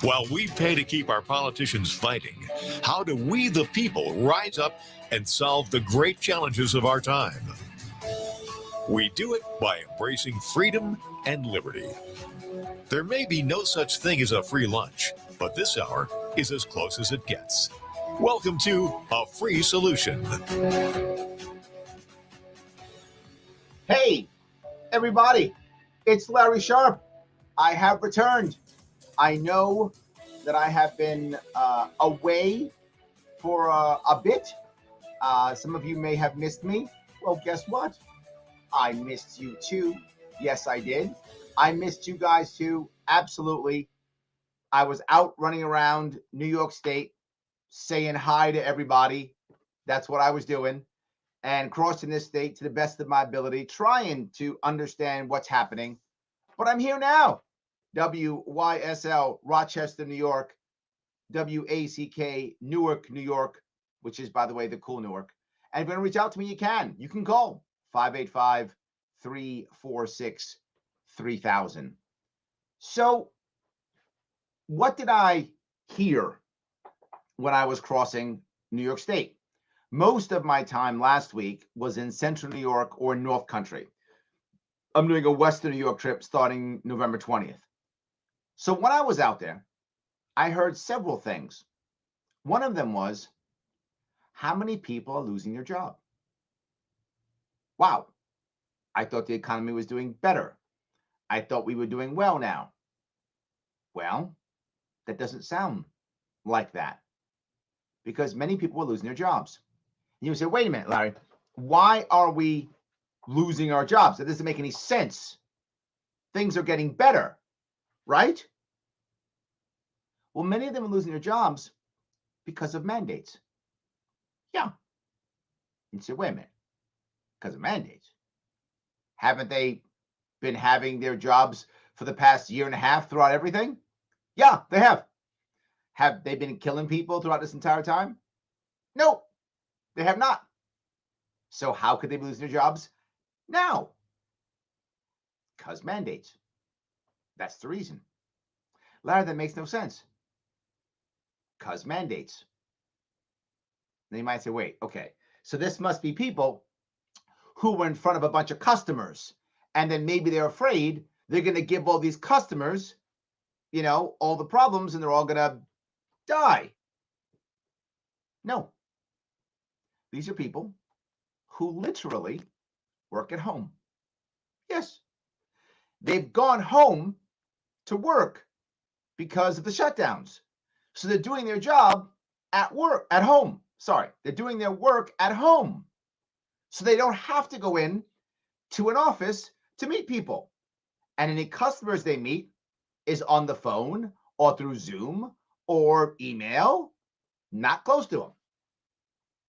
While we pay to keep our politicians fighting, how do we, the people, rise up and solve the great challenges of our time? We do it by embracing freedom and liberty. There may be no such thing as a free lunch, but this hour is as close as it gets. Welcome to A Free Solution. Hey, everybody, it's Larry Sharp. I have returned. I know that I have been away for a bit. Some of you may have missed me. Well, guess what? I missed you too. Yes, I did. I missed you guys too. Absolutely. I was out running around New York State, saying hi to everybody. That's what I was doing. And crossing this state to the best of my ability, trying to understand what's happening. But I'm here now. WYSL, Rochester, New York. WACK, Newark, New York, which is, by the way, the cool Newark. And if you want to reach out to me, you can. You can call 585-346-3000. So what did I hear when I was crossing New York State? Most of my time last week was in Central New York or North Country. I'm doing a Western New York trip starting November 20th. So when I was out there, I heard several things. One of them was, how many people are losing their job? Wow. I thought the economy was doing better. I thought we were doing well now. Well, that doesn't sound like that, because many people are losing their jobs. And you say, wait a minute, Larry, why are we losing our jobs? That doesn't make any sense. Things are getting better, right? Well, many of them are losing their jobs because of mandates. Yeah. You say, wait a minute, because of mandates. Haven't they been having their jobs for the past year and a half throughout everything? Yeah, they have. Have they been killing people throughout this entire time? No, they have not. So how could they lose their jobs now? Because mandates. That's the reason. Larry, that makes no sense. Because mandates. Then you might say, wait, okay, so this must be people who were in front of a bunch of customers, and then maybe they're afraid they're going to give all these customers, all the problems, and they're all going to die. No. These are people who literally work at home. Yes. They've gone home to work because of the shutdowns. So they're doing their job at home. They're doing their work at home. So they don't have to go in to an office to meet people. And any customers they meet is on the phone or through Zoom or email, not close to them.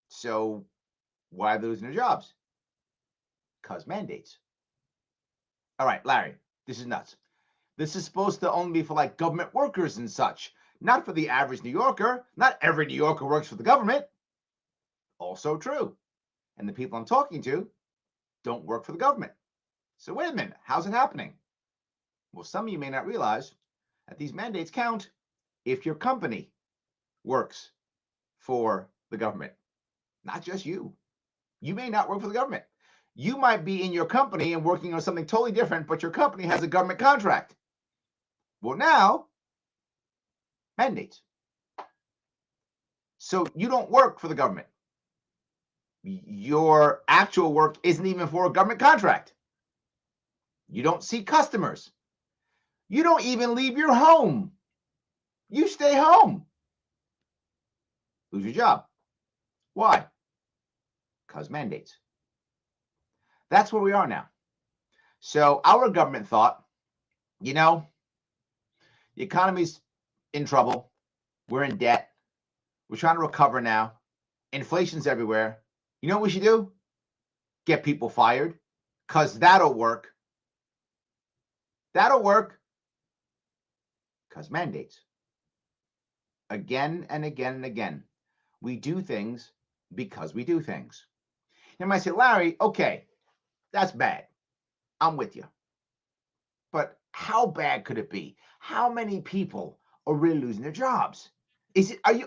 So why are they losing their jobs? Because mandates. All right, Larry, this is nuts. This is supposed to only be for like government workers and such, not for the average New Yorker. Not every New Yorker works for the government. Also true. And the people I'm talking to don't work for the government. So wait a minute, how's it happening? Well, some of you may not realize that these mandates count if your company works for the government, not just you. You may not work for the government. You might be in your company and working on something totally different, but your company has a government contract. Well, now, mandates. So you don't work for the government. Your actual work isn't even for a government contract. You don't see customers. You don't even leave your home. You stay home. Lose your job. Why? Because mandates. That's where we are now. So our government thought, the economy's in trouble. We're in debt. We're trying to recover now. Inflation's everywhere. You know what we should do? Get people fired, because that'll work. That'll work. Because mandates. Again and again and again. We do things because we do things. You might say, Larry, okay, that's bad. I'm with you. But how bad could it be? How many people are really losing their jobs.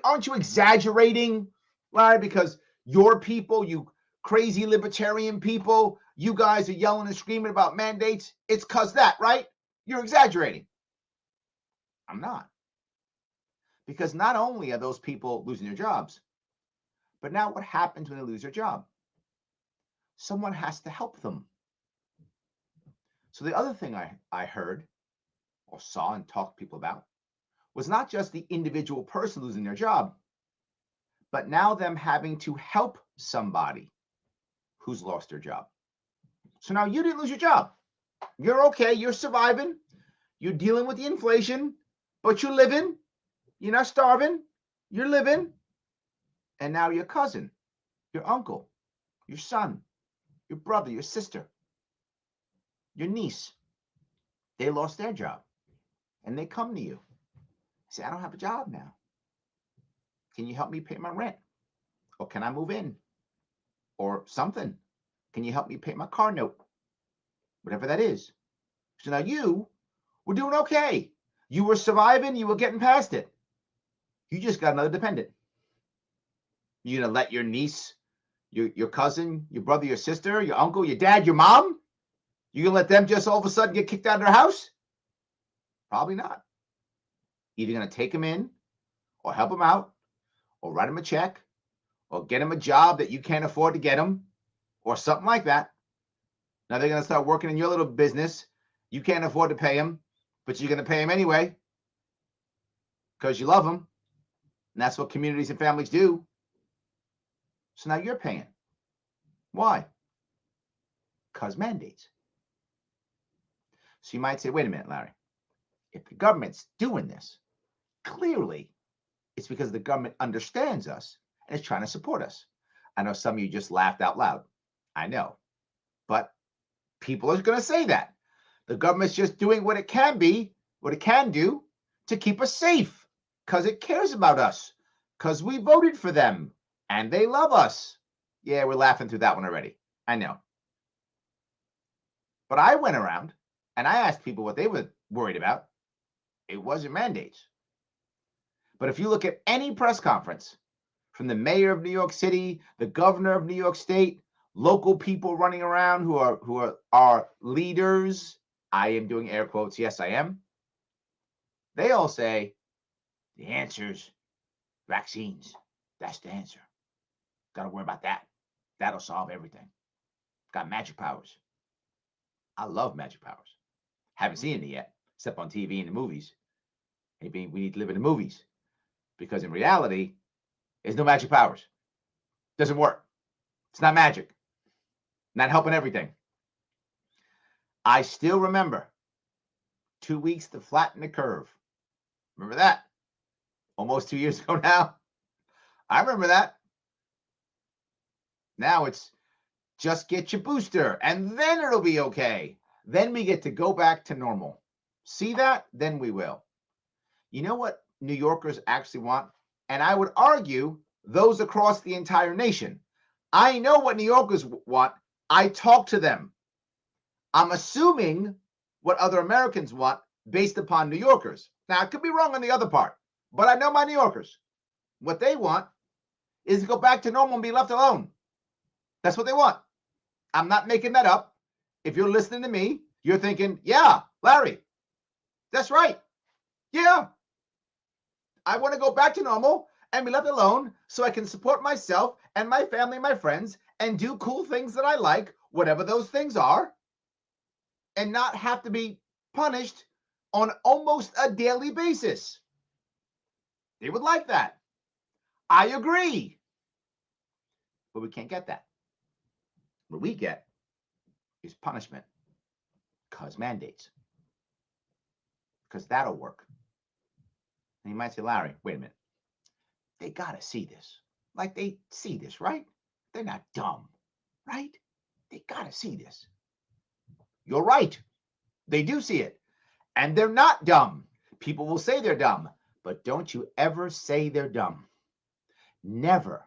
Aren't you exaggerating, Larry? Because your people, you crazy libertarian people, you guys are yelling and screaming about mandates. It's because that, right? You're exaggerating. I'm not. Because not only are those people losing their jobs, but now what happens when they lose their job? Someone has to help them. So the other thing I heard or saw and talked to people about was not just the individual person losing their job, but now them having to help somebody who's lost their job. So now you didn't lose your job. You're okay. You're surviving. You're dealing with the inflation, but you're living. You're not starving. You're living. And now your cousin, your uncle, your son, your brother, your sister, your niece, they lost their job. And they come to you. Say, I don't have a job now. Can you help me pay my rent? Or can I move in? Or something. Can you help me pay my car note? Whatever that is. So now you were doing okay. You were surviving. You were getting past it. You just got another dependent. You're going to let your niece, your cousin, your brother, your sister, your uncle, your dad, your mom, you're going to let them just all of a sudden get kicked out of their house? Probably not. Either going to take them in or help them out or write them a check or get them a job that you can't afford to get them or something like that. Now they're going to start working in your little business. You can't afford to pay them, but you're going to pay them anyway because you love them. And that's what communities and families do. So now you're paying. Why? Because mandates. So you might say, wait a minute, Larry. If the government's doing this, clearly it's because the government understands us and is trying to support us. I know some of you just laughed out loud. I know. But people are going to say that. The government's just doing what it can do to keep us safe because it cares about us, because we voted for them and they love us. Yeah, we're laughing through that one already. I know. But I went around and I asked people what they were worried about. It wasn't mandates. But if you look at any press conference from the mayor of New York City, the governor of New York State, local people running around who are leaders, I am doing air quotes, yes, I am. They all say the answer's vaccines. That's the answer. Got to worry about that. That'll solve everything. Got magic powers. I love magic powers. Haven't seen it yet, except on TV and the movies. Maybe we need to live in the movies because in reality, there's no magic powers. Doesn't work. It's not magic. Not helping everything. I still remember 2 weeks to flatten the curve. Remember that? Almost 2 years ago now. I remember that. Now it's just get your booster and then it'll be okay. Then we get to go back to normal. See that? Then we will. You know what New Yorkers actually want? And I would argue those across the entire nation. I know what New Yorkers want. I talk to them. I'm assuming what other Americans want based upon New Yorkers. Now, I could be wrong on the other part, but I know my New Yorkers. What they want is to go back to normal and be left alone. That's what they want. I'm not making that up. If you're listening to me, you're thinking, yeah, Larry, that's right. Yeah. I want to go back to normal and be left alone so I can support myself and my family and my friends and do cool things that I like, whatever those things are, and not have to be punished on almost a daily basis. They would like that. I agree. But we can't get that. What we get is punishment because mandates. Because that'll work. And you might say, Larry, wait a minute. They got to see this. Like they see this, right? They're not dumb, right? They got to see this. You're right. They do see it. And they're not dumb. People will say they're dumb, but don't you ever say they're dumb. Never,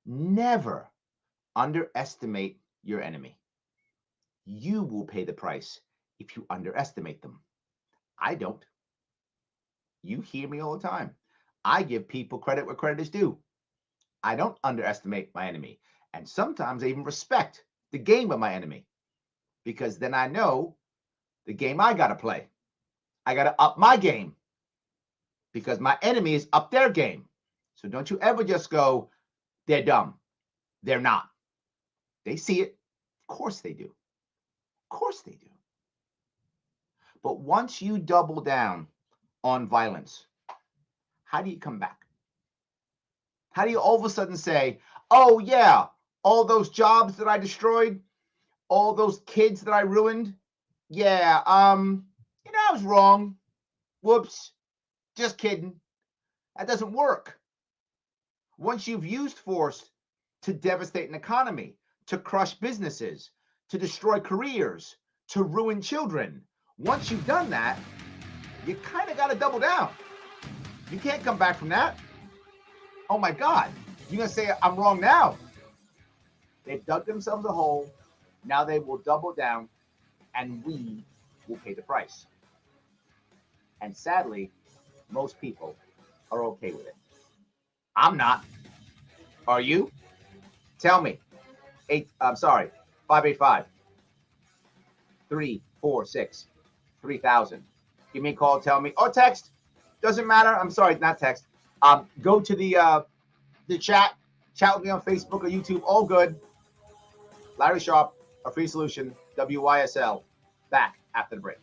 never underestimate your enemy. You will pay the price if you underestimate them. I don't. You hear me all the time. I give people credit where credit is due. I don't underestimate my enemy. And sometimes I even respect the game of my enemy, because then I know the game I got to play. I got to up my game because my enemy is up their game. So don't you ever just go, they're dumb. They're not. They see it. Of course they do. Of course they do. But once you double down on violence, how do you come back? How do you all of a sudden say, oh yeah, all those jobs that I destroyed, all those kids that I ruined, yeah, I was wrong. Whoops. Just kidding. That doesn't work. Once you've used force to devastate an economy, to crush businesses, to destroy careers, to ruin children, once you've done that, you kind of got to double down. You can't come back from that. Oh my God, you're going to say I'm wrong now. They've dug themselves a hole. Now they will double down, and we will pay the price. And sadly, most people are okay with it. I'm not. Are you? Tell me. 585 346 3000. Give me a call. Tell me. Or text. Doesn't matter. I'm sorry, not text. Go to the chat. Chat with me on Facebook or YouTube. All good. Larry Sharp, A Free Solution, WYSL. Back after the break.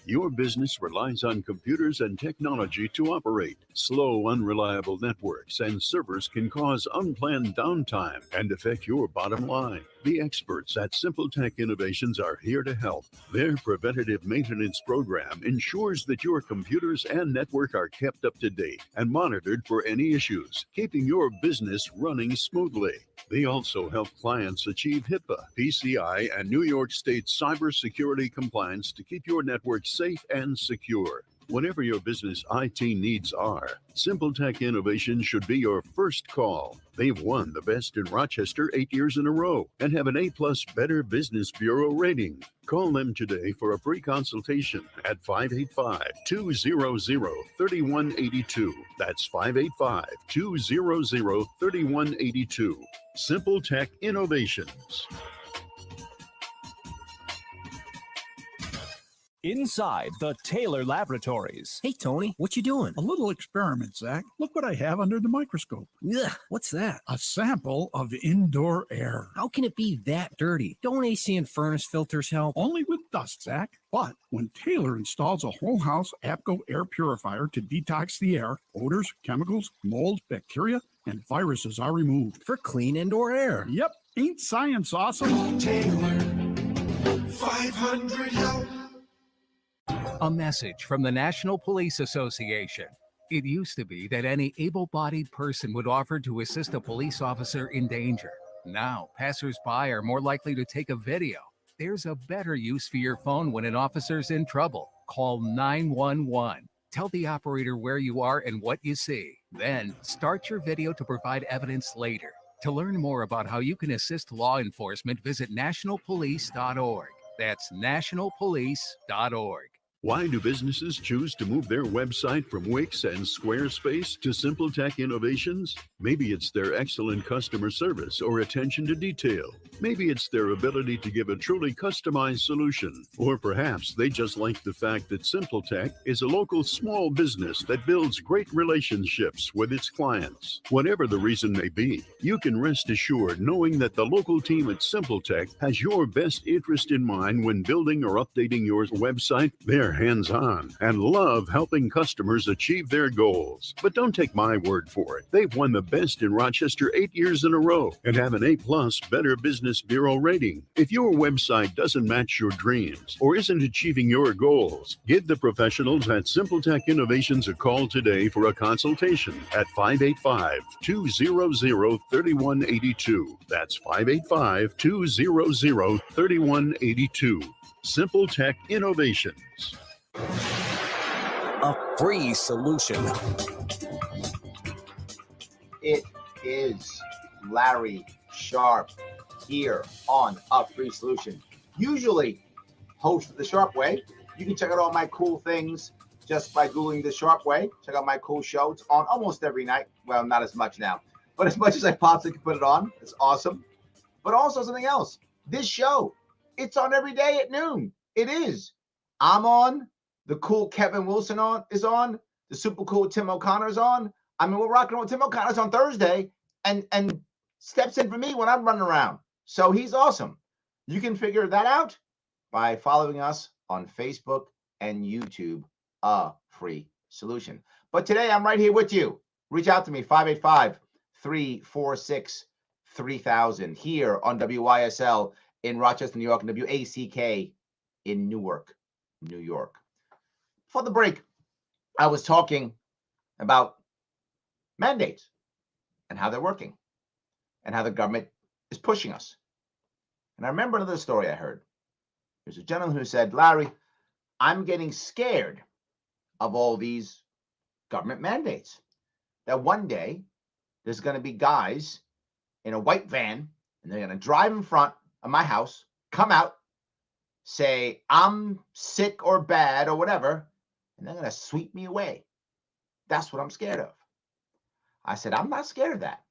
Your business relies on computers and technology to operate. Slow, unreliable networks and servers can cause unplanned downtime and affect your bottom line. The experts at SimpleTech Innovations are here to help. Their preventative maintenance program ensures that your computers and network are kept up to date and monitored for any issues, keeping your business running smoothly. They also help clients achieve HIPAA, PCI, and New York State cybersecurity compliance to keep your network safe and secure. Whatever your business IT needs are, SimpleTech Innovations should be your first call. They've won the Best in Rochester 8 years in a row and have an A+ Better Business Bureau rating. Call them today for a free consultation at 585-200-3182. That's 585-200-3182. SimpleTech Innovations. Inside the Taylor Laboratories. Hey, Tony, what you doing? A little experiment, Zach. Look what I have under the microscope. Ugh, what's that? A sample of indoor air. How can it be that dirty? Don't AC and furnace filters help? Only with dust, Zach. But when Taylor installs a whole house APCO air purifier to detox the air, odors, chemicals, mold, bacteria, and viruses are removed. For clean indoor air. Yep. Ain't science awesome? Taylor, 500 help. A message from the National Police Association. It used to be that any able-bodied person would offer to assist a police officer in danger. Now, passers-by are more likely to take a video. There's a better use for your phone when an officer's in trouble. Call 911. Tell the operator where you are and what you see. Then, start your video to provide evidence later. To learn more about how you can assist law enforcement, visit nationalpolice.org. That's nationalpolice.org. Why do businesses choose to move their website from Wix and Squarespace to SimpleTech Innovations? Maybe it's their excellent customer service or attention to detail. Maybe it's their ability to give a truly customized solution. Or perhaps they just like the fact that SimpleTech is a local small business that builds great relationships with its clients. Whatever the reason may be, you can rest assured knowing that the local team at SimpleTech has your best interest in mind when building or updating your website. They're hands-on and love helping customers achieve their goals. But don't take my word for it. They've won the Best in Rochester 8 years in a row and have an A+ Better Business Bureau rating. If your website doesn't match your dreams or isn't achieving your goals, give the professionals at SimpleTech Innovations a call today for a consultation at 585-200-3182. That's 585-200-3182. SimpleTech Innovations. A free solution. It is Larry Sharp here on A Free Solution. Usually host of the Sharp Way, You can check out all my cool things just by Googling The Sharp Way. Check out my cool show. It's on almost every night. Well, not as much now, but as much as I possibly can put it on. It's awesome. But also something else. This show, it's on every day at noon. It is. I'm on. The cool Kevin Wilson is on. The super cool Tim O'Connor's on. I mean, we're rocking on Tim O'Connor's on Thursday and steps in for me when I'm running around. So he's awesome. You can figure that out by following us on Facebook and YouTube, a free solution. But today I'm right here with you. Reach out to me, 585-346-3000 here on WYSL in Rochester, New York, and WACK in Newark, New York. For the break, I was talking about mandates and how they're working and how the government is pushing us. And I remember another story I heard. There's a gentleman who said, Larry, I'm getting scared of all these government mandates. That one day there's going to be guys in a white van and they're going to drive in front of my house, come out, say I'm sick or bad or whatever, and they're going to sweep me away. That's what I'm scared of. I said, I'm not scared of that.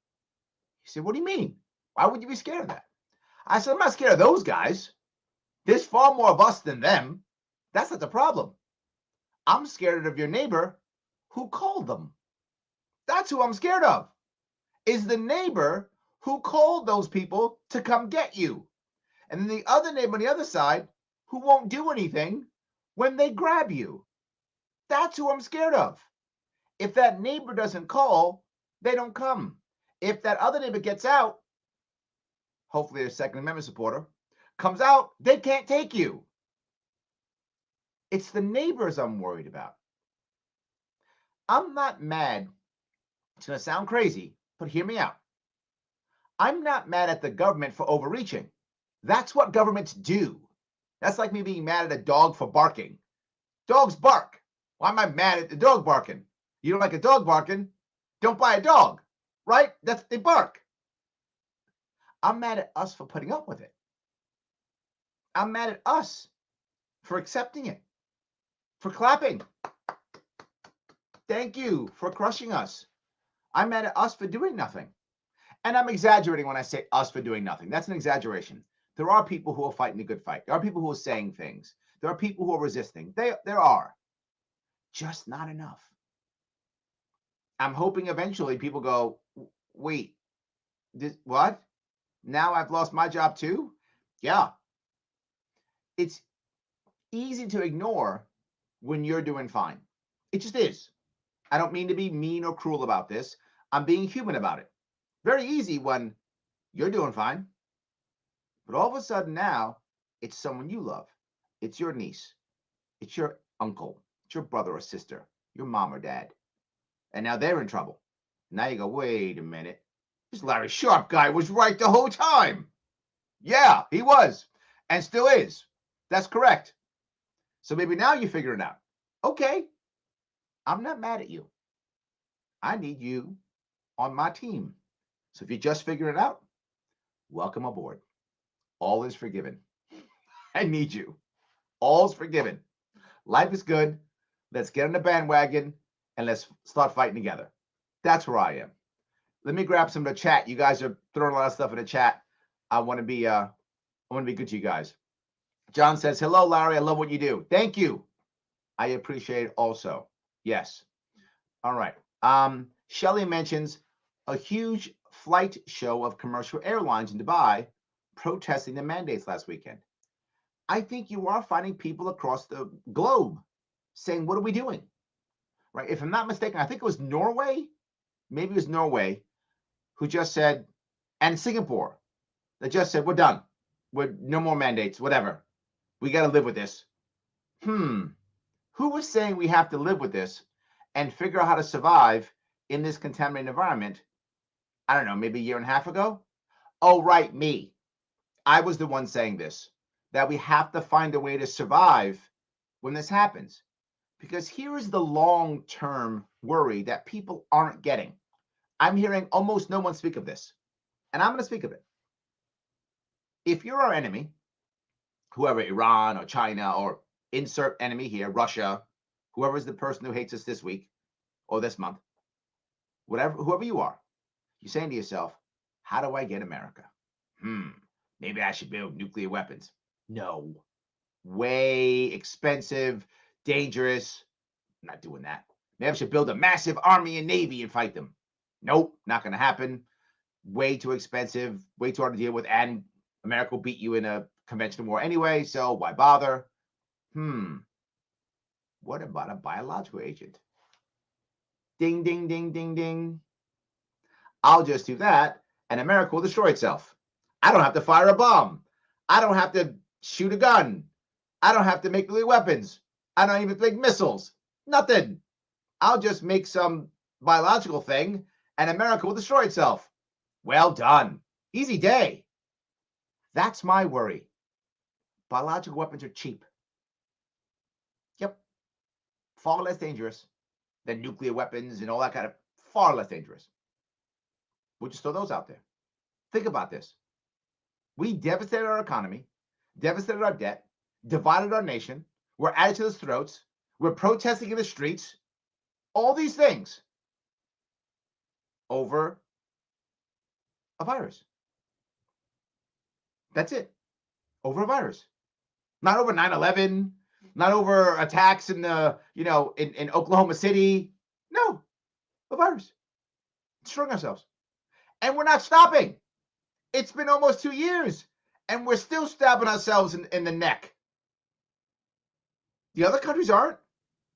He said, what do you mean? Why would you be scared of that? I said, I'm not scared of those guys. There's far more of us than them. That's not the problem. I'm scared of your neighbor who called them. That's who I'm scared of, is the neighbor who called those people to come get you. And then the other neighbor on the other side who won't do anything when they grab you. That's who I'm scared of. If that neighbor doesn't call, they don't come. If that other neighbor gets out, hopefully a Second Amendment supporter, comes out, they can't take you. It's the neighbors I'm worried about. I'm not mad. It's going to sound crazy, but hear me out. I'm not mad at the government for overreaching. That's what governments do. That's like me being mad at a dog for barking. Dogs bark. Why am I mad at the dog barking? You don't like a dog barking? Don't buy a dog, right? They bark. I'm mad at us for putting up with it. I'm mad at us for accepting it, for clapping. Thank you for crushing us. I'm mad at us for doing nothing. And I'm exaggerating when I say us for doing nothing. That's an exaggeration. There are people who are fighting the good fight. There are people who are saying things. There are people who are resisting. There are. Just not enough. I'm hoping eventually people go, wait, what? Now I've lost my job too? Yeah. It's easy to ignore when you're doing fine. It just is. I don't mean to be mean or cruel about this. I'm being human about it. Very easy when you're doing fine. But all of a sudden now, it's someone you love. It's your niece. It's your uncle. It's your brother or sister. Your mom or dad. And now they're in trouble. Now you go, wait a minute. This Larry Sharp guy was right the whole time. Yeah, he was. And still is. That's correct. So maybe now you figure it out. Okay. I'm not mad at you. I need you on my team. So if you just figure it out, welcome aboard. All is forgiven. I need you. All's forgiven. Life is good. Let's get on the bandwagon and let's start fighting together. That's where I am. Let me grab some of the chat. You guys are throwing a lot of stuff in the chat. I want to be good to you guys. John says, hello, Larry. I love what you do. Thank you. I appreciate it also. Yes. All right. Shelley mentions a huge flight show of commercial airlines in Dubai protesting the mandates last weekend. I think you are finding people across the globe saying, what are we doing? Right? If I'm not mistaken, I think it was Norway. Maybe it was Norway who just said, and Singapore, that just said, we're done. We're no more mandates, whatever. We got to live with this. Who was saying we have to live with this and figure out how to survive in this contaminated environment? I don't know, maybe a year and a half ago? Oh, right, me. I was the one saying this, that we have to find a way to survive when this happens. Because here is the long-term worry that people aren't getting. I'm hearing almost no one speak of this, and I'm going to speak of it. If you're our enemy, whoever, Iran or China or insert enemy here, Russia, whoever is the person who hates us this week or this month, whoever you are, you're saying to yourself, how do I get America? Maybe I should build nuclear weapons. No, way expensive, dangerous. I'm not doing that. Maybe I should build a massive army and navy and fight them. Nope, not going to happen. Way too expensive, way too hard to deal with, and America will beat you in a conventional war anyway, so why bother? What about a biological agent? Ding, ding, ding, ding, ding. I'll just do that, and America will destroy itself. I don't have to fire a bomb. I don't have to shoot a gun. I don't have to make nuclear weapons. I don't even make missiles. Nothing. I'll just make some biological thing, and America will destroy itself. Well done. Easy day. That's my worry. Biological weapons are cheap. Yep. Far less dangerous than nuclear weapons and all that kind of, far less dangerous. We'll just throw those out there. Think about this. We devastated our economy, devastated our debt, divided our nation. We're at each other's throats. We're protesting in the streets. All these things over a virus. That's it. Over a virus. Not over 9/11, not over attacks in the, in Oklahoma City. No, a virus. Destroying ourselves. And we're not stopping. It's been almost 2 years, and we're still stabbing ourselves in the neck. The other countries aren't.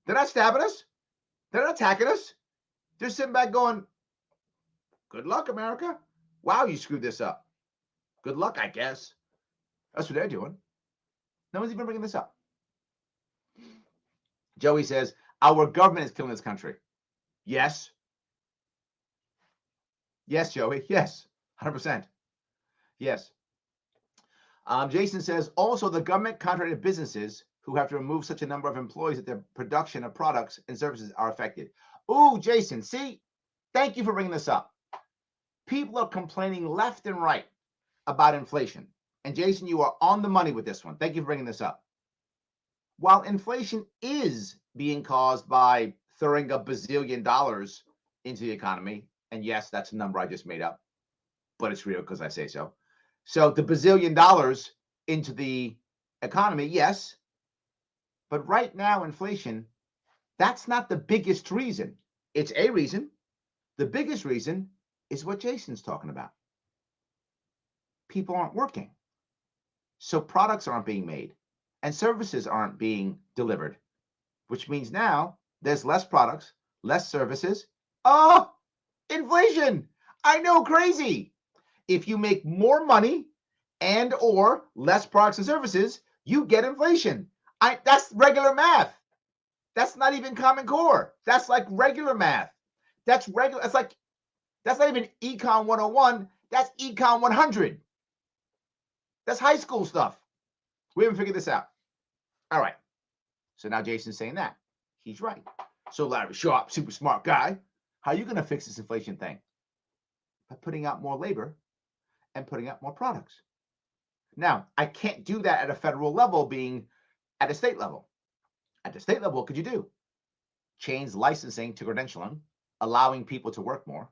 They're not stabbing us. They're not attacking us. They're sitting back going, good luck, America. Wow, you screwed this up. Good luck, I guess. That's what they're doing. No one's even bringing this up. Joey says, our government is killing this country. Yes. Yes, Joey. Yes. 100%. Yes. Jason says, also the government contracted businesses who have to remove such a number of employees that their production of products and services are affected. Ooh, Jason, see, thank you for bringing this up. People are complaining left and right about inflation. And Jason, you are on the money with this one. Thank you for bringing this up. While inflation is being caused by throwing $1 bazillion into the economy, and yes, that's a number I just made up, but it's real because I say so. So the $1 bazillion into the economy, yes. But right now, inflation, that's not the biggest reason. It's a reason. The biggest reason is what Jason's talking about. People aren't working. So products aren't being made and services aren't being delivered, which means now there's less products, less services. Oh, inflation. I know, crazy. If you make more money and or less products and services, you get inflation. That's regular math. That's not even Common Core. That's like regular math. That's regular. That's not even Econ 101. That's Econ 100. That's high school stuff. We haven't figured this out. All right. So now Jason's saying that. He's right. So Larry Sharp, super smart guy, how are you going to fix this inflation thing? By putting out more labor and putting out more products. Now, I can't do that at a federal level being at a state level. At the state level, what could you do? Change licensing to credentialing, allowing people to work more.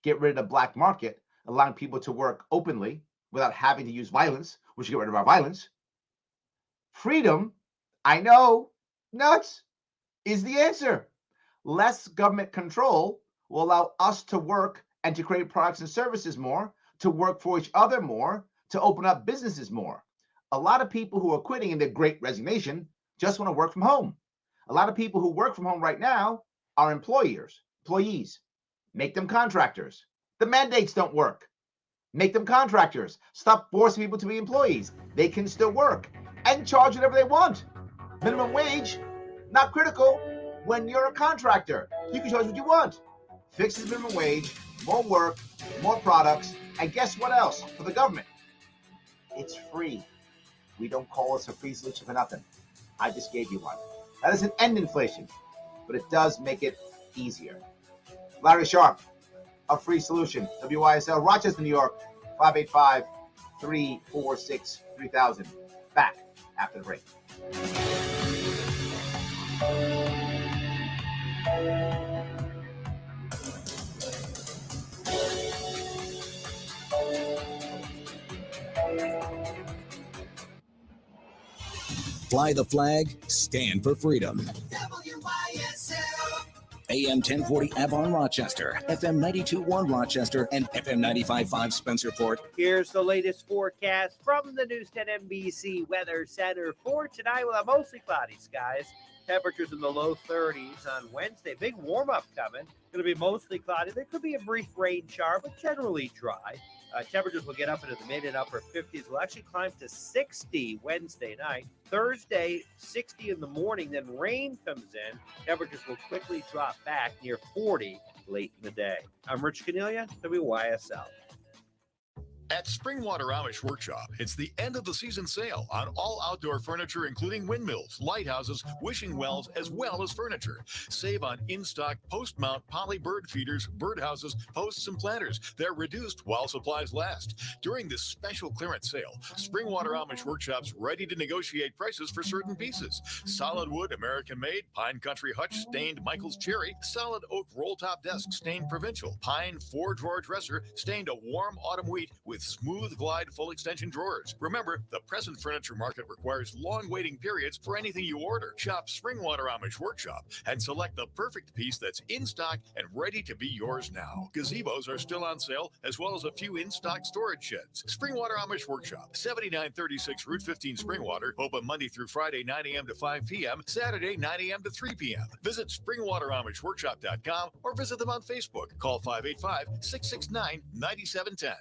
Get rid of the black market, allowing people to work openly without having to use violence. We should get rid of our violence. Freedom, I know, nuts, is the answer. Less government control will allow us to work and to create products and services more, to work for each other more, to open up businesses more. A lot of people who are quitting in their great resignation just want to work from home. A lot of people who work from home right now are employees. Make them contractors. The mandates don't work. Make them contractors. Stop forcing people to be employees. They can still work and charge whatever they want. Minimum wage, not critical when you're a contractor. You can charge what you want. Fix the minimum wage, more work, more products, and guess what else for the government? It's free. We don't call this a free solution for nothing. I just gave you one. That doesn't end inflation, but it does make it easier. Larry Sharp, a free solution. WYSL, Rochester, New York, 585-346-3000. Back after the break. Fly the flag, stand for freedom. WYSL. AM 1040 Avon Rochester, FM 92.1 Rochester, and FM 95.5 Spencerport. Here's the latest forecast from the News 10 NBC Weather Center for tonight. We'll have mostly cloudy skies. Temperatures in the low 30s on Wednesday. Big warm-up coming. Going to be mostly cloudy. There could be a brief rain shower, but generally dry. Temperatures will get up into the mid and upper 50s. We'll actually climb to 60 Wednesday night. Thursday, 60 in the morning. Then rain comes in. Temperatures will quickly drop back near 40 late in the day. I'm Rich Cornelia, WYSL. At Springwater Amish Workshop, it's the end of the season sale on all outdoor furniture, including windmills, lighthouses, wishing wells, as well as furniture. Save on in-stock post-mount poly bird feeders, birdhouses, posts, and planters. They're reduced while supplies last. During this special clearance sale, Springwater Amish Workshop's ready to negotiate prices for certain pieces. Solid wood, American-made, pine country hutch, stained Michael's cherry, solid oak roll-top desk, stained provincial, pine 4-drawer dresser, stained a warm autumn wheat with smooth glide full extension drawers. Remember, the present furniture market requires long waiting periods for anything you order. Shop Springwater Amish Workshop and select the perfect piece that's in stock and ready to be yours now. Gazebos are still on sale, as well as a few in-stock storage sheds. Springwater Amish Workshop, 7936 Route 15 Springwater, open Monday through Friday 9 a.m. to 5 p.m., Saturday 9 a.m. to 3 p.m. Visit springwateramishworkshop.com or visit them on Facebook. Call 585-669-9710.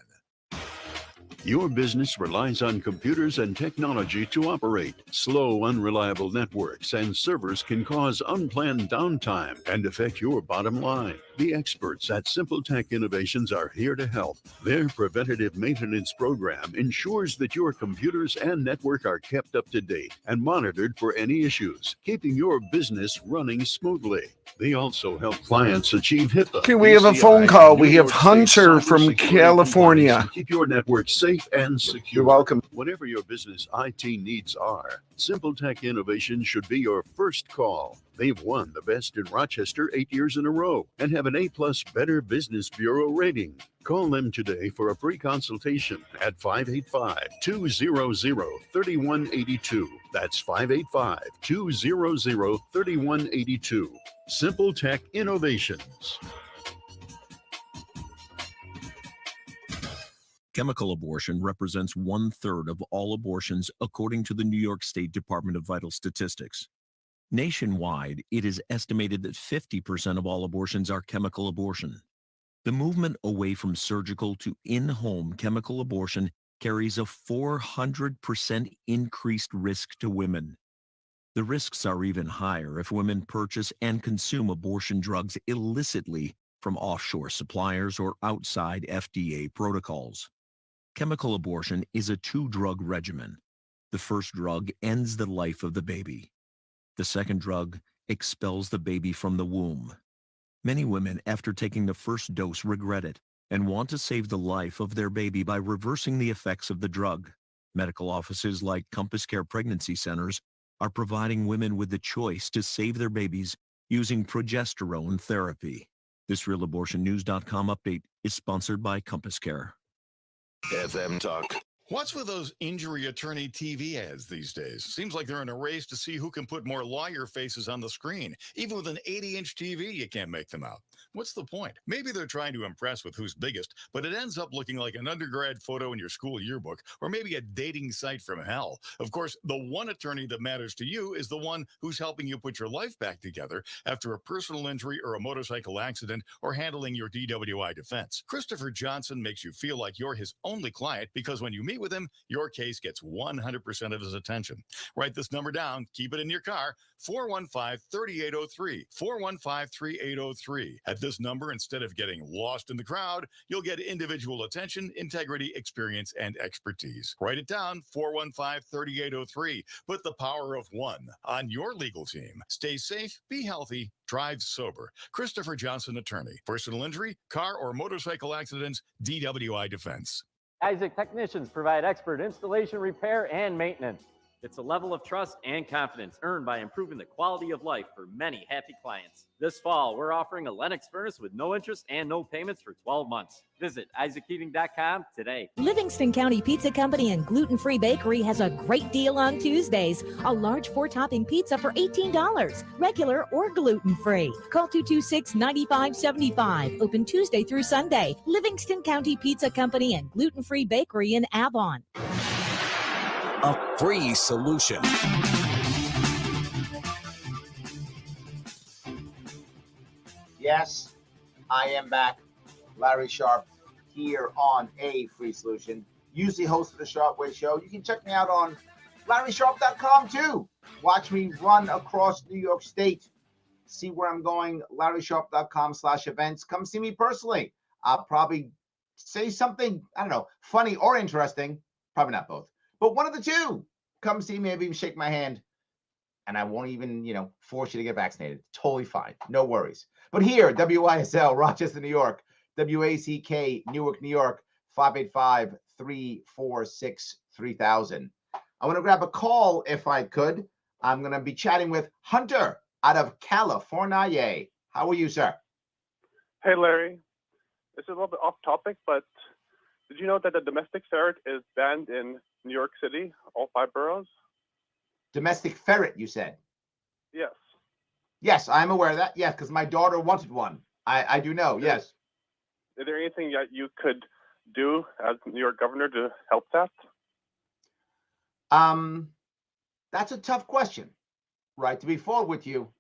Your business relies on computers and technology to operate. Slow, unreliable networks and servers can cause unplanned downtime and affect your bottom line. The experts at Simple Tech Innovations are here to help. Their preventative maintenance program ensures that your computers and network are kept up to date and monitored for any issues, keeping your business running smoothly. They also help clients achieve HIPAA. Okay, we have a phone call. We have Hunter from California. Keep your network safe and secure. You're welcome. Whatever your business IT needs are, Simple Tech Innovations should be your first call. They've won the best in Rochester 8 years in a row and have an A+ Better Business Bureau rating. Call them today for a free consultation at 585-200-3182. That's 585-200-3182. Simple Tech Innovations. Chemical abortion represents 1/3 of all abortions, according to the New York State Department of Vital Statistics. Nationwide, it is estimated that 50% of all abortions are chemical abortion. The movement away from surgical to in-home chemical abortion carries a 400% increased risk to women. The risks are even higher if women purchase and consume abortion drugs illicitly from offshore suppliers or outside FDA protocols. Chemical abortion is a 2-drug regimen. The first drug ends the life of the baby. The second drug expels the baby from the womb. Many women, after taking the first dose, regret it and want to save the life of their baby by reversing the effects of the drug. Medical offices like Compass Care Pregnancy Centers are providing women with the choice to save their babies using progesterone therapy. This RealAbortionNews.com update is sponsored by Compass Care. FM Talk. What's with those injury attorney TV ads these days? Seems like they're in a race to see who can put more lawyer faces on the screen. Even with an 80-inch TV, you can't make them out. What's the point? Maybe they're trying to impress with who's biggest, but it ends up looking like an undergrad photo in your school yearbook, or maybe a dating site from hell. Of course, the one attorney that matters to you is the one who's helping you put your life back together after a personal injury or a motorcycle accident, or handling your DWI defense. Christopher Johnson makes you feel like you're his only client, because when you meet with him, your case gets 100% of his attention. Write this number down. Keep it in your car. 415-3803. 415-3803. At this number, instead of getting lost in the crowd, you'll get individual attention, integrity, experience, and expertise. Write it down. 415-3803. Put the power of one on your legal team. Stay safe, be healthy, drive sober. Christopher Johnson, attorney. Personal injury, car or motorcycle accidents, DWI defense. Isaac Technicians provide expert installation, repair, and maintenance. It's a level of trust and confidence earned by improving the quality of life for many happy clients. This fall, we're offering a Lennox furnace with no interest and no payments for 12 months. Visit isaacheating.com today. Livingston County Pizza Company and Gluten Free Bakery has a great deal on Tuesdays. A large 4-topping pizza for $18, regular or gluten-free. Call 226-9575. Open Tuesday through Sunday. Livingston County Pizza Company and Gluten Free Bakery in Avon. A free solution. Yes, I am back. Larry Sharp here on A Free Solution. Usually host of the Sharp Way Show. You can check me out on LarrySharp.com too. Watch me run across New York State. See where I'm going. LarrySharp.com/events. Come see me personally. I'll probably say something, I don't know, funny or interesting. Probably not both, but one of the two. Come see me, maybe even shake my hand. And I won't even, force you to get vaccinated. Totally fine. No worries. But here, WYSL, Rochester, New York, WACK, Newark, New York, 585-346-3000. I want to grab a call if I could. I'm going to be chatting with Hunter out of California. How are you, sir? Hey, Larry. This is a little bit off topic, but did you know that the domestic ferret is banned in New York City, all 5 boroughs? Domestic ferret, you said? Yes. Yes, I'm aware of that. Yes, because my daughter wanted one. I do know, yes. Is there anything that you could do as New York governor to help that? That's a tough question, right? To be forward with you,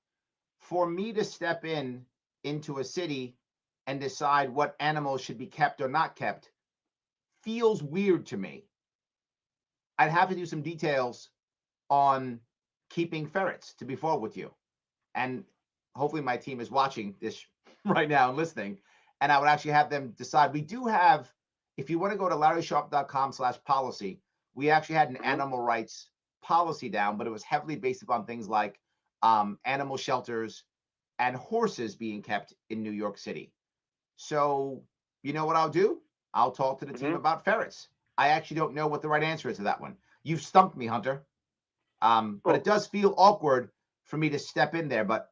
for me to step into a city and decide what animals should be kept or not kept feels weird to me. I'd have to do some details on keeping ferrets, to be forward with you. And hopefully my team is watching this right now and listening. And I would actually have them decide. We do have, if you want to go to LarrySharp.com/policy, we actually had an animal rights policy down, but it was heavily based upon things like animal shelters and horses being kept in New York City. So you know what I'll do? I'll talk to the team about ferrets. I actually don't know what the right answer is to that one. You've stumped me, Hunter. But it does feel awkward for me to step in there, but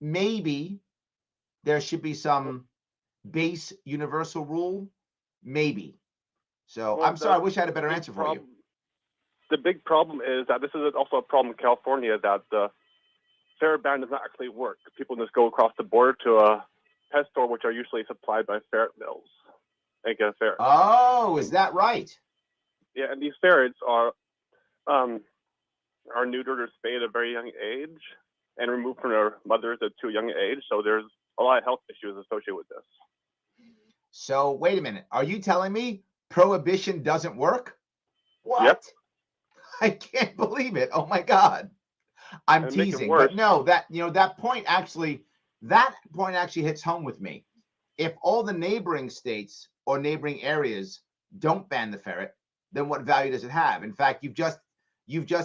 maybe there should be some base universal rule. Maybe. So I'm sorry. I wish I had a better answer for you. The big problem is that this is also a problem in California, that the ferret ban does not actually work. People just go across the border to a pet store, which are usually supplied by ferret mills, and get a ferret. Oh, is that right? Yeah, and these ferrets are neutered or spayed at a very young age and removed from their mothers at too young age. So there's a lot of health issues associated with this. So wait a minute. Are you telling me prohibition doesn't work? What? Yep. I can't believe it. Oh my God. I'm teasing. But no, that point actually hits home with me. If all the neighboring states or neighboring areas don't ban the ferret, then what value does it have? In fact, you've just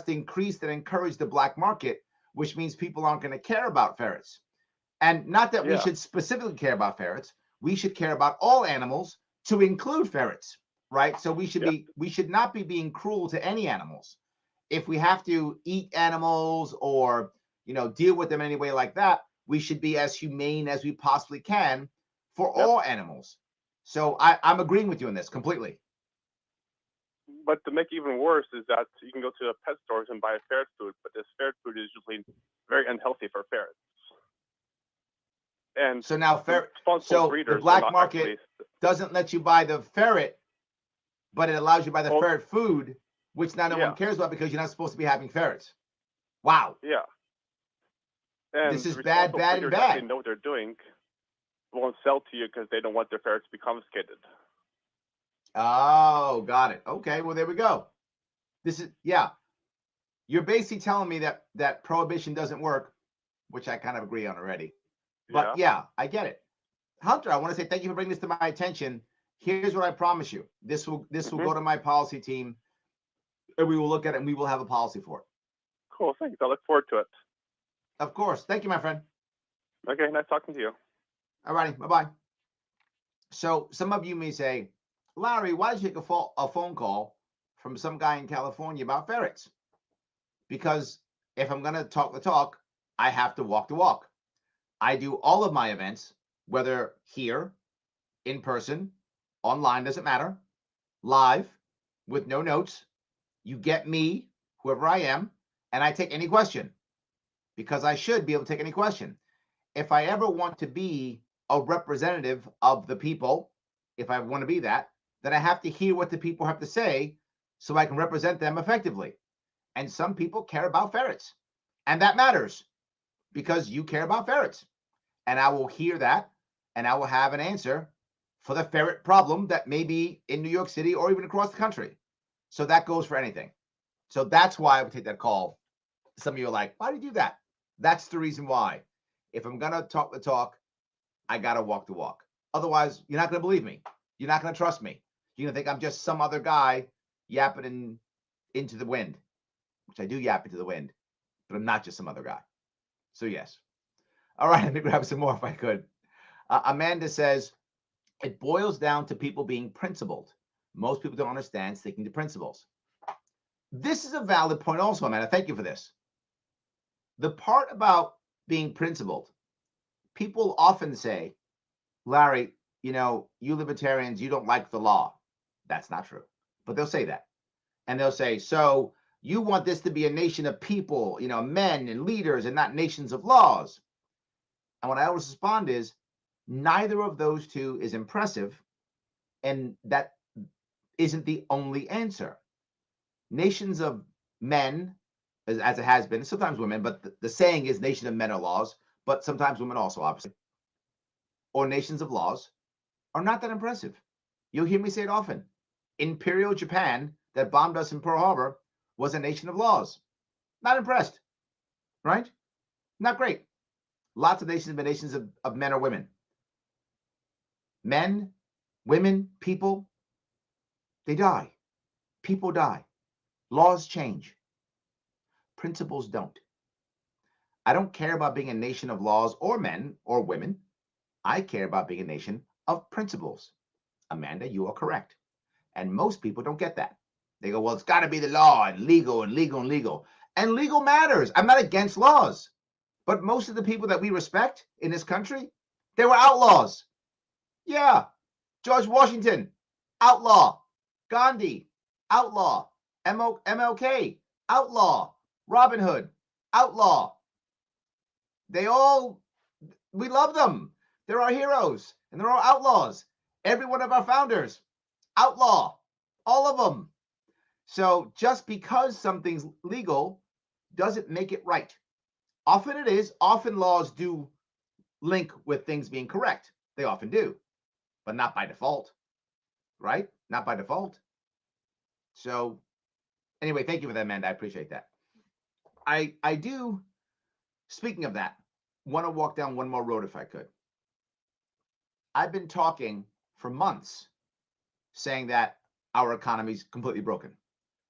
increased and encouraged the black market, which means people aren't going to care about ferrets. And not that we should specifically care about ferrets. We should care about all animals, to include ferrets, right? So we should not be being cruel to any animals. If we have to eat animals or deal with them in any way like that, we should be as humane as we possibly can for all animals. So I'm agreeing with you on this completely. But to make it even worse is that you can go to the pet stores and buy ferret food, but this ferret food is usually very unhealthy for ferrets. And so now the black market doesn't let you buy the ferret, but it allows you to buy the ferret food, which now no one cares about because you're not supposed to be having ferrets. Wow. Yeah. And this is bad, and bad. They know what they're doing. Won't sell to you because they don't want their ferrets to be confiscated. Oh, got it. Okay, well, there we go. You're basically telling me that prohibition doesn't work, which I kind of agree on already. But I get it. Hunter, I want to say thank you for bringing this to my attention. Here's what I promise you. This will go to my policy team, and we will look at it, and we will have a policy for it. Cool, thanks. I look forward to it. Of course. Thank you, my friend. Okay, nice talking to you. All righty, bye-bye. So some of you may say, Larry, why did you take a phone call from some guy in California about ferrets? because if I'm going to talk the talk, I have to walk the walk. I do all of my events, whether here, in person, online, doesn't matter, live, with no notes. You get me, whoever I am, and I take any question because I should be able to take any question. If I ever want to be a representative of the people, if I want to be that, then I have to hear what the people have to say so I can represent them effectively. And some people care about ferrets, and that matters because you care about ferrets. And I will hear that, and I will have an answer for the ferret problem that may be in New York City or even across the country. So that goes for anything. So that's why I would take that call. Some of you are like, why do you do that? That's the reason why. If I'm going to talk the talk, I got to walk the walk. Otherwise, you're not going to believe me. You're not going to trust me. You're going to think I'm just some other guy yapping into the wind, which I do yap into the wind, but I'm not just some other guy. So yes. All right, let me grab some more if I could. Amanda says, it boils down to people being principled. Most people don't understand sticking to principles. This is a valid point also, Amanda. Thank you for this. The part about being principled, people often say, Larry, you know, you libertarians, you don't like the law. That's not true. But they'll say that. And they'll say, so you want this to be a nation of people, you know, men and leaders and not nations of laws. And what I always respond is, neither of those two is impressive. And that isn't the only answer. Nations of men, as it has been, sometimes women, but the saying is nation of men are laws, but sometimes women also, obviously, or nations of laws are not that impressive. You'll hear me say it often. Imperial Japan that bombed us in Pearl Harbor was a nation of laws. Not impressed, right? Not great. Lots of nations have been nations of men or women. Men, women, people, they die. People die. Laws change. Principles don't. I don't care about being a nation of laws or men or women. I care about being a nation of principles. Amanda, you are correct. And most people don't get that. They go, well, it's got to be the law and legal and legal and legal. And legal matters. I'm not against laws. But most of the people that we respect in this country, they were outlaws. Yeah. George Washington, outlaw. Gandhi, outlaw. MLK, outlaw. Robin Hood, outlaw. We love them. They're our heroes, and they're all outlaws. Every one of our founders, outlaw. All of them. So just because something's legal doesn't make it right. Often it is. Often laws do link with things being correct. They often do, but not by default, right? Not by default. So anyway, thank you for that, Amanda. I appreciate that. I do, speaking of that, want to walk down one more road if I could. I've been talking for months saying that our economy is completely broken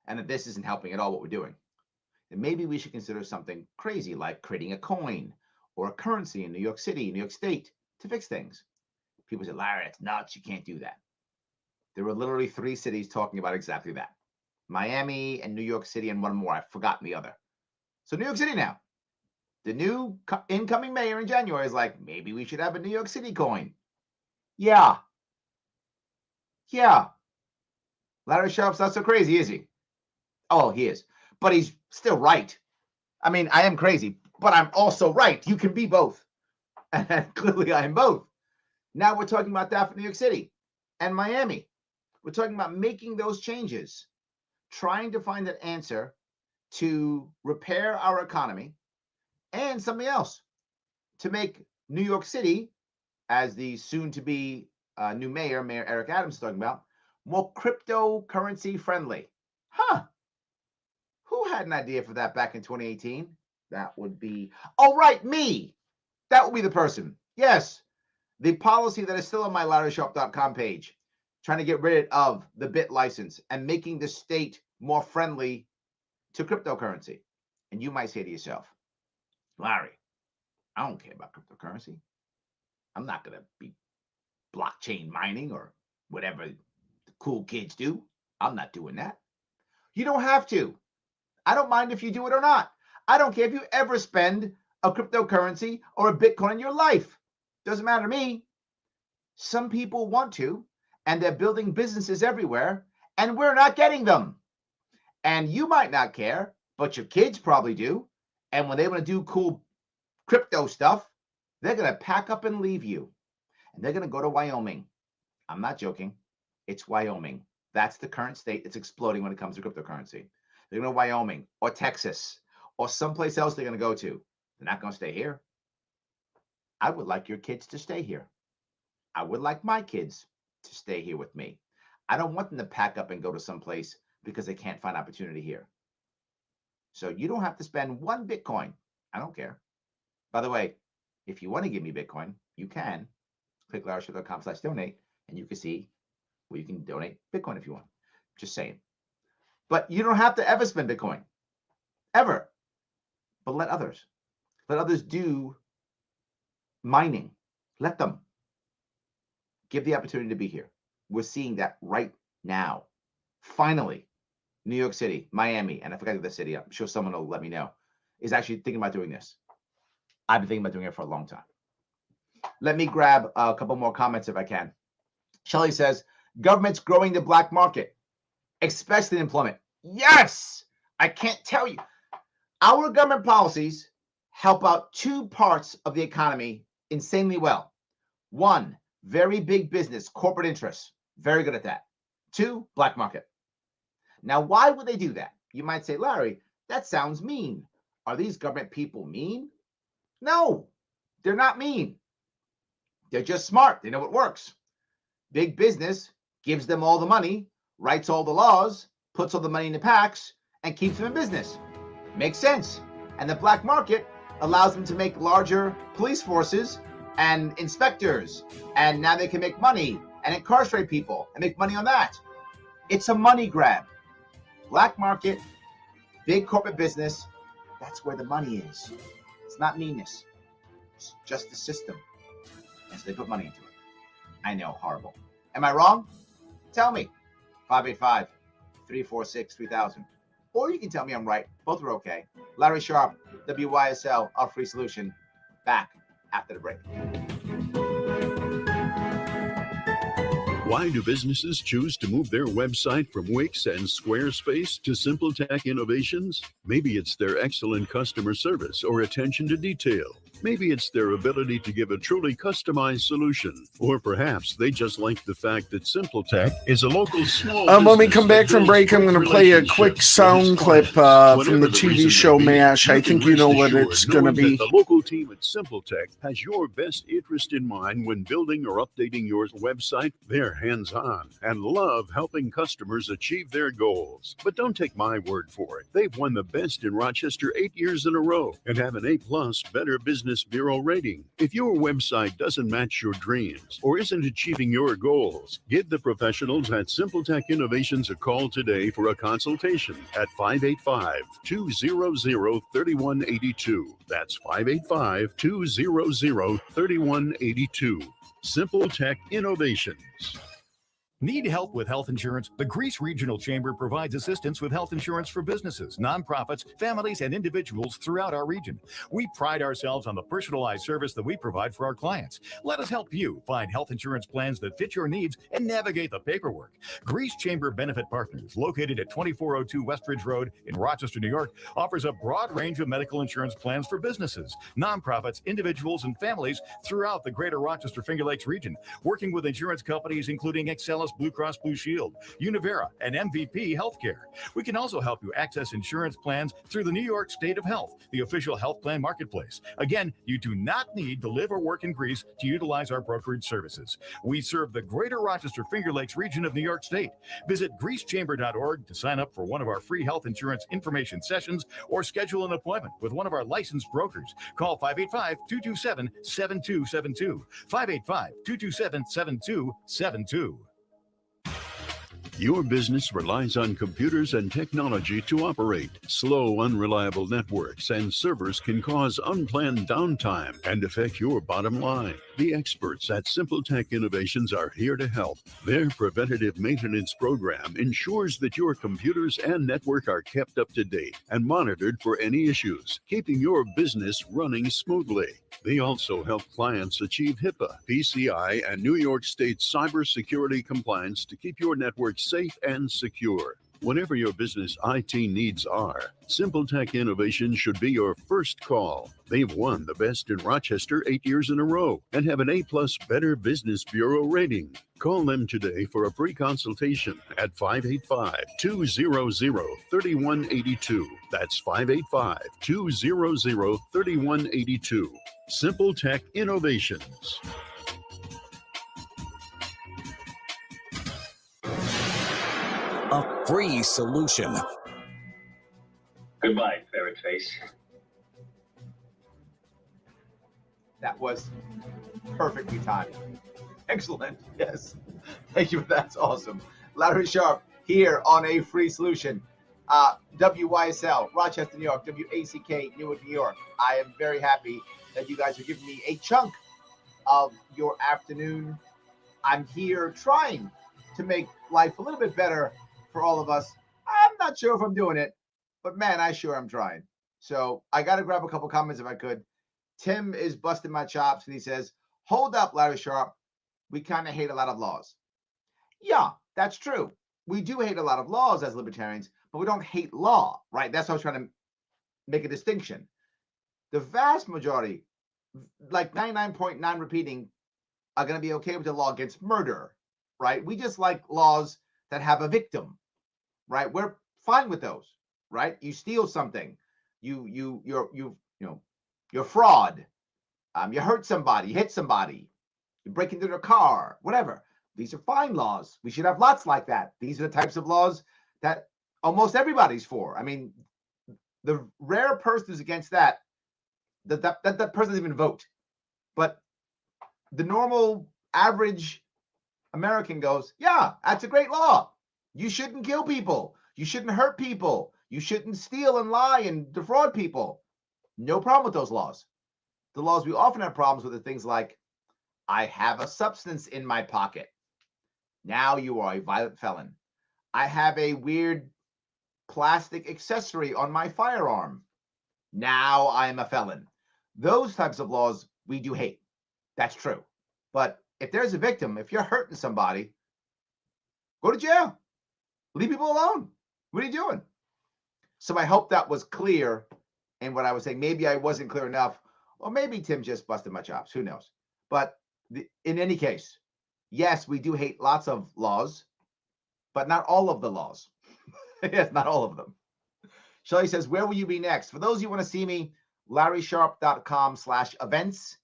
and that this isn't helping at all what we're doing. And maybe we should consider something crazy like creating a coin or a currency in New York City, New York State to fix things. People say, Larry, that's nuts. You can't do that. There were literally 3 cities talking about exactly that. Miami and New York City and one more. I've forgotten the other. So New York City now. The new incoming mayor in January is like, maybe we should have a New York City coin. Yeah. Larry Sharp's not so crazy, is he? Oh, he is. But he's still right. I mean, I am crazy, but I'm also right. You can be both. And clearly I am both. Now we're talking about that for New York City and Miami. We're talking about making those changes, trying to find an answer to repair our economy and something else to make New York City, as the soon-to-be new mayor, Mayor Eric Adams is talking about, more cryptocurrency friendly. Huh. Who had an idea for that back in 2018? That would be, me. That would be the person. Yes. The policy that is still on my LarrySharp.com page, trying to get rid of the bit license and making the state more friendly to cryptocurrency. And you might say to yourself, Larry, I don't care about cryptocurrency. I'm not going to be blockchain mining or whatever the cool kids do. I'm not doing that. You don't have to. I don't mind if you do it or not. I don't care if you ever spend a cryptocurrency or a Bitcoin in your life. Doesn't matter to me. Some people want to, and they're building businesses everywhere, and we're not getting them. And you might not care, but your kids probably do. And when they want to do cool crypto stuff, they're going to pack up and leave you. And they're going to go to Wyoming. I'm not joking. It's Wyoming. That's the current state that's exploding when it comes to cryptocurrency. They're going to Wyoming or Texas or someplace else they're going to go to. They're not going to stay here. I would like your kids to stay here. I would like my kids to stay here with me. I don't want them to pack up and go to someplace because they can't find opportunity here. So you don't have to spend one Bitcoin. I don't care. By the way, if you want to give me Bitcoin, you can. Click larryshow.com/donate and you can see where you can donate Bitcoin if you want. Just saying. But you don't have to ever spend Bitcoin. Ever. But let others do mining. Let them. Give the opportunity to be here. We're seeing that right now. Finally, New York City, Miami, and I forgot the city. I'm sure someone will let me know. Is actually thinking about doing this. I've been thinking about doing it for a long time. Let me grab a couple more comments if I can. Shelley says, government's growing the black market, especially in employment. Yes! I can't tell you. Our government policies help out two parts of the economy insanely well. One, very big business, corporate interests. Very good at that. Two, black market. Now, why would they do that? You might say, Larry, that sounds mean. Are these government people mean? No, they're not mean. They're just smart. They know what works. Big business gives them all the money, writes all the laws, puts all the money in the PACs, and keeps them in business. Makes sense. And the black market allows them to make larger police forces and inspectors. And now they can make money and incarcerate people and make money on that. It's a money grab. Black market, big corporate business, that's where the money is. It's not meanness. It's just the system. And so they put money into it. I know, horrible. Am I wrong? Tell me. 585-346-3000. Or you can tell me I'm right. Both are okay. Larry Sharp, WYSL, our free solution. Back after the break. Why do businesses choose to move their website from Wix and Squarespace to SimpleTech Innovations? Maybe it's their excellent customer service or attention to detail. Maybe it's their ability to give a truly customized solution. Or perhaps they just like the fact that SimpleTech is a local small when we come back from break, I'm going to play a quick sound clip from the TV show MASH. I think you know what it's going to be. The local team at SimpleTech has your best interest in mind when building or updating your website. They're hands-on and love helping customers achieve their goals. But don't take my word for it. They've won the best in Rochester 8 years in a row and have an A+ Better Business Bureau rating. If your website doesn't match your dreams or isn't achieving your goals, give the professionals at SimpleTech Innovations a call today for a consultation at 585-200-3182. That's 585-200-3182. SimpleTech Innovations. Need help with health insurance? The Greece Regional Chamber provides assistance with health insurance for businesses, nonprofits, families, and individuals throughout our region. We pride ourselves on the personalized service that we provide for our clients. Let us help you find health insurance plans that fit your needs and navigate the paperwork. Greece Chamber Benefit Partners, located at 2402 Westridge Road in Rochester, New York, offers a broad range of medical insurance plans for businesses, nonprofits, individuals, and families throughout the greater Rochester Finger Lakes region, working with insurance companies including Excellus Blue Cross Blue Shield, Univera, and MVP Healthcare. We can also help you access insurance plans through the New York State of Health, the official health plan marketplace. Again, you do not need to live or work in Greece to utilize our brokerage services. We serve the greater Rochester Finger Lakes region of New York State. Visit greecechamber.org to sign up for one of our free health insurance information sessions or schedule an appointment with one of our licensed brokers. Call 585-227-7272. 585-227-7272. Your business relies on computers and technology to operate. Slow, unreliable networks and servers can cause unplanned downtime and affect your bottom line. The experts at Simple Tech Innovations are here to help. Their preventative maintenance program ensures that your computers and network are kept up to date and monitored for any issues, keeping your business running smoothly. They also help clients achieve HIPAA, PCI, and New York State cybersecurity compliance to keep your network safe and secure. Whatever your business IT needs are, Simple Tech Innovations should be your first call. They've won the best in Rochester 8 years in a row and have an A+ Better Business Bureau rating. Call them today for a free consultation at 585-200-3182. That's 585-200-3182. Simple Tech Innovations. A free solution. Goodbye, ferret face. That was perfectly timed. Excellent. Yes. Thank you. That's awesome. Larry Sharp here on A Free Solution. WYSL, Rochester, New York, WACK, Newark, New York. I am very happy that you guys are giving me a chunk of your afternoon. I'm here trying to make life a little bit better for all of us. I'm not sure if I'm doing it, but man, I sure am trying. So I got to grab a couple comments if I could. Tim is busting my chops and he says, hold up, Larry Sharp. We kind of hate a lot of laws. Yeah, that's true. We do hate a lot of laws as libertarians, but we don't hate law, right? That's what I was trying to make a distinction. The vast majority, like 99.9 repeating, are going to be okay with the law against murder, right? We just like laws that have a victim, right? We're fine with those, right? You steal something, you're fraud, you hurt somebody, you hit somebody, you break into their car, whatever. These are fine laws. We should have lots like that. These are the types of laws that almost everybody's for. I mean, the rare person who's against that person doesn't even vote. But the normal average American goes, yeah, that's a great law. You shouldn't kill people. You shouldn't hurt people. You shouldn't steal and lie and defraud people. No problem with those laws. The laws we often have problems with are things like, I have a substance in my pocket. Now you are a violent felon. I have a weird plastic accessory on my firearm. Now I am a felon. Those types of laws we do hate. That's true. But if there's a victim, if you're hurting somebody, go to jail. Leave people alone. What are you doing? So I hope that was clear in what I was saying. Maybe I wasn't clear enough, or maybe Tim just busted my chops. Who knows? But in any case, yes, we do hate lots of laws, but not all of the laws. Yes, not all of them. Shelley says, where will you be next? For those of you who want to see me, LarrySharp.com/events,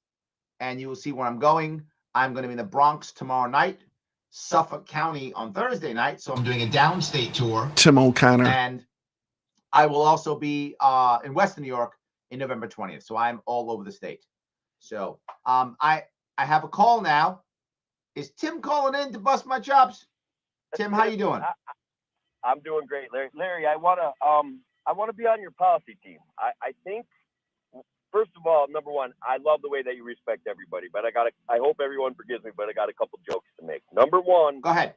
and you will see where I'm going. I'm going to be in the Bronx tomorrow night, Suffolk County on Thursday night. So I'm doing a downstate tour. Tim O'Connor. And I will also be in Western New York in November 20th. So I'm all over the state. So I have a call now. Is Tim calling in to bust my chops? Tim, how you doing? I'm doing great, Larry. Larry, I want to be on your policy team. I think, first of all, number one, I love the way that you respect everybody, but I hope everyone forgives me, but I got a couple jokes to make. Number one, go ahead.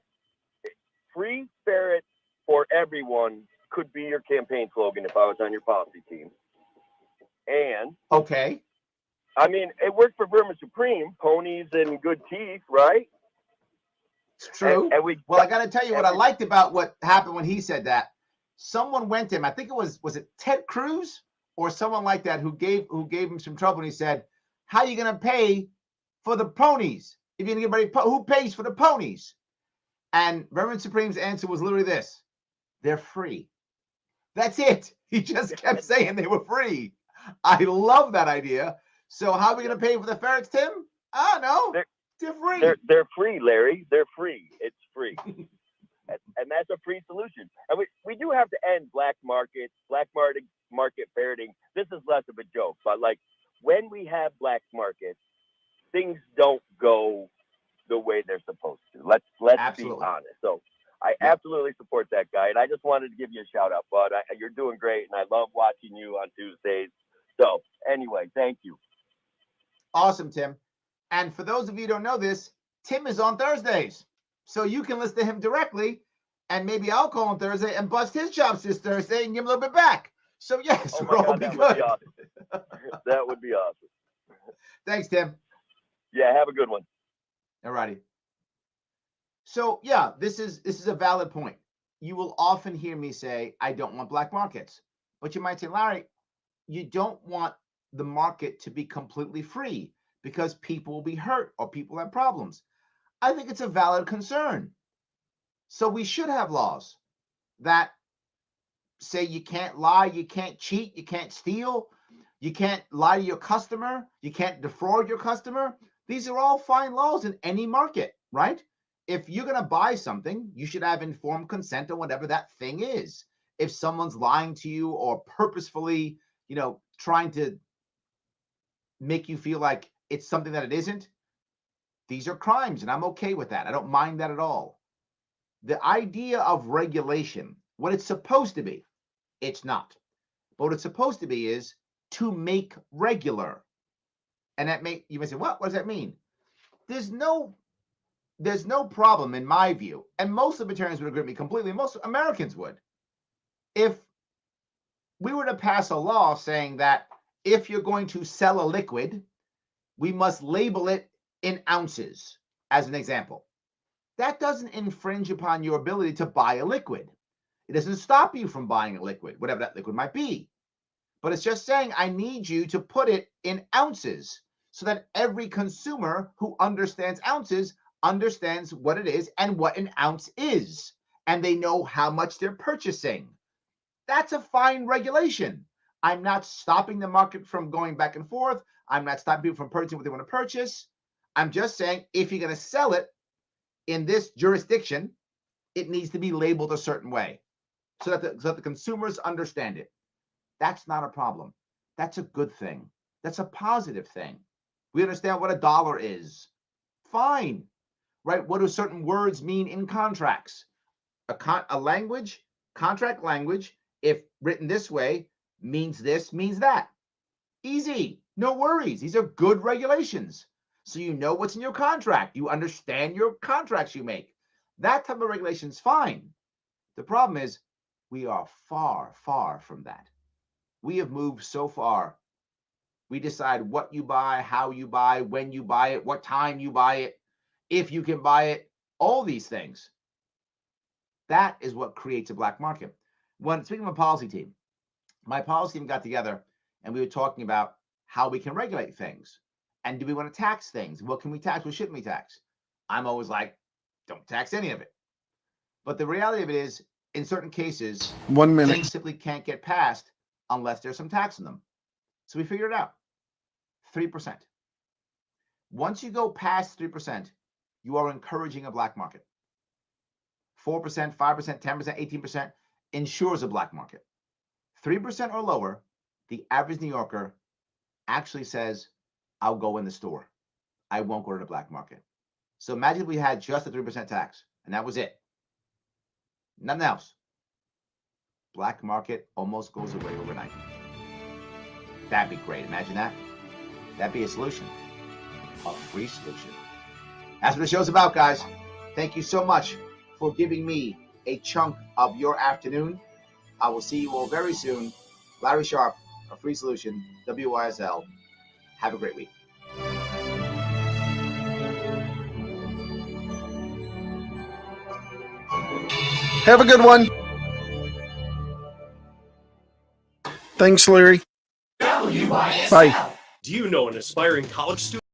Free ferret for everyone could be your campaign slogan if I was on your policy team. And okay. I mean, it worked for Vermin Supreme, ponies and good teeth, right? It's true. And well, I got to tell you what I liked about what happened when he said that. Someone went to him. I think it was it Ted Cruz or someone like that who gave him some trouble. And he said, "How are you going to pay for the ponies? If you're going to get who pays for the ponies?" And Vermin Supreme's answer was literally this: "They're free." That's it. He just kept saying they were free. I love that idea. So how are we going to pay for the ferrets, Tim? No. They're free. They're free, Larry. They're free. It's free. and that's a free solution. And we do have to end black market ferreting. This is less of a joke, but like when we have black markets, things don't go the way they're supposed to. Let's be honest. So I absolutely support that guy, and I just wanted to give you a shout out, bud. You're doing great, and I love watching you on Tuesdays. So anyway, thank you. Awesome, Tim. And for those of you who don't know this, Tim is on Thursdays. So you can listen to him directly, and maybe I'll call him Thursday and bust his chops this Thursday and give him a little bit back. So yes, we'll all be that good. Would be awesome. That would be awesome. Thanks, Tim. Yeah, have a good one. All righty. So yeah, this is a valid point. You will often hear me say, I don't want black markets. But you might say, Larry, you don't want the market to be completely free because people will be hurt or people have problems. I think it's a valid concern. So we should have laws that say you can't lie, you can't cheat, you can't steal, you can't lie to your customer, you can't defraud your customer. These are all fine laws in any market, right? If you're going to buy something, you should have informed consent on whatever that thing is. If someone's lying to you or purposefully, trying to make you feel like it's something that it isn't, these are crimes, and I'm okay with that. I don't mind that at all. The idea of regulation, what it's supposed to be, it's not. But what it's supposed to be is to make regular. And you may say, what does that mean? There's no problem in my view, and most libertarians would agree with me completely, most Americans would. If we were to pass a law saying that if you're going to sell a liquid, we must label it in ounces, as an example. That doesn't infringe upon your ability to buy a liquid. It doesn't stop you from buying a liquid, whatever that liquid might be. But it's just saying, I need you to put it in ounces so that every consumer who understands ounces understands what it is and what an ounce is, and they know how much they're purchasing. That's a fine regulation. I'm not stopping the market from going back and forth. I'm not stopping people from purchasing what they want to purchase. I'm just saying, if you're going to sell it in this jurisdiction, it needs to be labeled a certain way so that the consumers understand it. That's not a problem. That's a good thing. That's a positive thing. We understand what a dollar is. Fine. Right? What do certain words mean in contracts? A language, contract language, if written this way, means this, means that. Easy. No worries. These are good regulations. So you know what's in your contract. You understand your contracts you make. That type of regulation is fine. The problem is we are far, far from that. We have moved so far. We decide what you buy, how you buy, when you buy it, what time you buy it, if you can buy it, all these things. That is what creates a black market. When speaking of a policy team, my policy team got together and we were talking about how we can regulate things. And do we want to tax things? What can we tax? What shouldn't we tax? I'm always like, don't tax any of it. But the reality of it is, in certain cases, 1 minute, things simply can't get passed unless there's some tax on them. So we figured it out. 3%. Once you go past 3%, you are encouraging a black market. 4%, 5%, 10%, 18% ensures a black market. 3% or lower, the average New Yorker actually says, I'll go in the store. I won't go to the black market. So imagine if we had just a 3% tax and that was it. Nothing else. Black market almost goes away overnight. That'd be great. Imagine that. That'd be a solution. A free solution. That's what the show's about, guys. Thank you so much for giving me a chunk of your afternoon. I will see you all very soon. Larry Sharp, A Free Solution, WYSL. Have a great week. Have a good one. Thanks, Larry. WYSL. Bye. Do you know an aspiring college student?